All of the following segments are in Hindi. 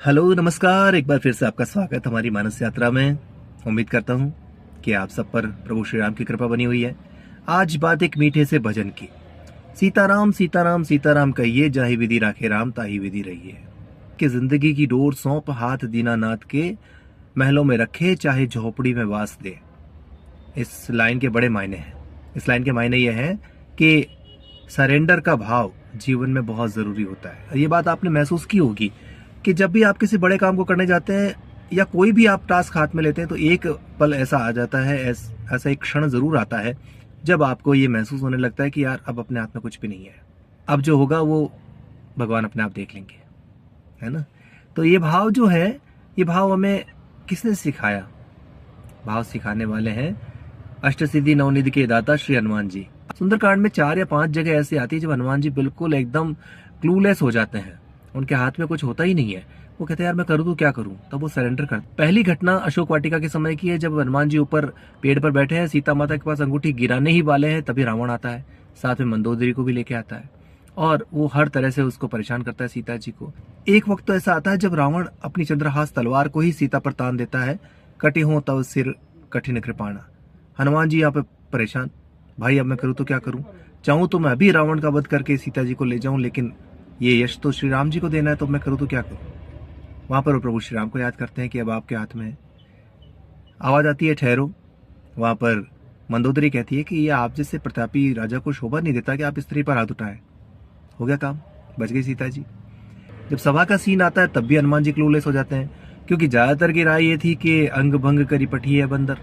हेलो नमस्कार। एक बार फिर से आपका स्वागत हमारी मानस यात्रा में। उम्मीद करता हूँ कि आप सब पर प्रभु श्री राम की कृपा बनी हुई है। आज बात एक मीठे से भजन की। सीताराम सीताराम सीताराम कहिए, जाहि विधि राखे राम ताहि विधि रहिए। कि जिंदगी की डोर सौंप हाथ दीनानाथ के, महलों में रखे चाहे झोपड़ी में वास दे। इस लाइन के बड़े मायने हैं। इस लाइन के मायने ये हैं कि सरेंडर का भाव जीवन में बहुत जरूरी होता है। ये बात आपने महसूस की होगी कि जब भी आप किसी बड़े काम को करने जाते हैं या कोई भी आप टास्क हाथ में लेते हैं तो एक पल ऐसा आ जाता है, ऐसा एक क्षण जरूर आता है जब आपको ये महसूस होने लगता है कि यार अब अपने हाथ में कुछ भी नहीं है, अब जो होगा वो भगवान अपने आप देख लेंगे, है ना। तो ये भाव जो है, ये भाव हमें किसने सिखाया? भाव सिखाने वाले हैं अष्टसिद्धि नवनिधि के दाता श्री हनुमान जी। सुंदरकांड में 4 या 5 जगह ऐसी आती है जब हनुमान जी बिल्कुल एकदम क्लूलेस हो जाते हैं, उनके हाथ में कुछ होता ही नहीं है। वो कहते हैं यार मैं करूँ तो क्या करूँ, तब वो सरेंडर कर। पहली घटना अशोक वाटिका के समय की है, जब हनुमान जी ऊपर पेड़ पर बैठे हैं, सीता माता के पास अंगूठी गिराने ही वाले हैं, तभी रावण आता है, साथ में मंदोदरी को भी लेके आता है और वो हर तरह से उसको परेशान करता है सीता जी को। एक वक्त तो ऐसा आता है जब रावण अपनी चंद्रहास तलवार को ही सीता पर तान देता है, कटे हो तब सिर कठिन कृपाणा। हनुमान जी यहाँ पे परेशान, भाई अब मैं करूँ तो क्या करूँ, चाहूँ तो मैं अभी रावण का वध करके सीता जी को ले जाऊं, लेकिन ये यश तो श्री राम जी को देना है, तो मैं करूँ तो क्या करूँ। वहां पर वो प्रभु श्री राम को याद करते हैं कि अब आपके हाथ में है। आवाज आती है ठहरो। वहां पर मंदोदरी कहती है कि ये आप जैसे प्रतापी राजा को शोभा नहीं देता कि आप स्त्री पर हाथ उठाएं। हो गया काम, बच गई सीता जी। जब सभा का सीन आता है तब भी हनुमान जी क्लूलेस हो जाते हैं, क्योंकि ज्यादातर की राय ये थी कि अंग भंग करी पठी है बंदर,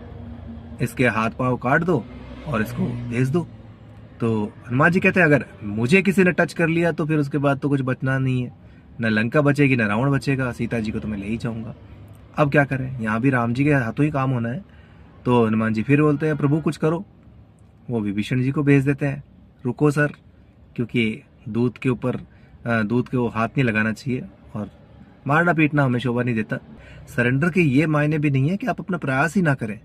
इसके हाथ पांव काट दो और इसको भेज दो। तो हनुमान जी कहते हैं अगर मुझे किसी ने टच कर लिया तो फिर उसके बाद तो कुछ बचना नहीं है, न लंका बचेगी न रावण बचेगा, सीता जी को तो मैं ले ही जाऊंगा। अब क्या करें, यहाँ भी राम जी के हाथों ही काम होना है। तो हनुमान जी फिर बोलते हैं प्रभु कुछ करो। वो विभीषण जी को भेज देते हैं, रुको सर, क्योंकि दूध के ऊपर दूध के वो हाथ नहीं लगाना चाहिए और मारना पीटना हमें शोभा नहीं देता। सरेंडर के ये मायने भी नहीं है कि आप अपना प्रयास ही ना करें।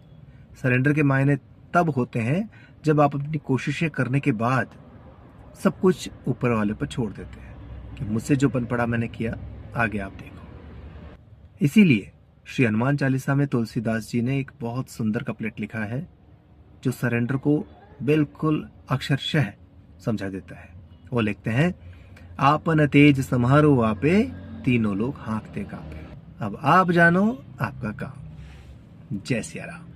सरेंडर के मायने तब होते हैं जब आप अपनी कोशिशें करने के बाद सब कुछ ऊपर वाले पर छोड़ देते हैं कि मुझसे जो बन पड़ा मैंने किया, आगे आप देखो। इसीलिए श्री हनुमान चालीसा में तुलसीदास जी ने एक बहुत सुंदर कपलेट लिखा है जो सरेंडर को बिल्कुल अक्षरशः समझा देता है। वो लिखते हैं, आपन तेज समारो आपे, तीनों लोग हाँकते कांपे। अब आप जानो आपका काम। जय सिया राम।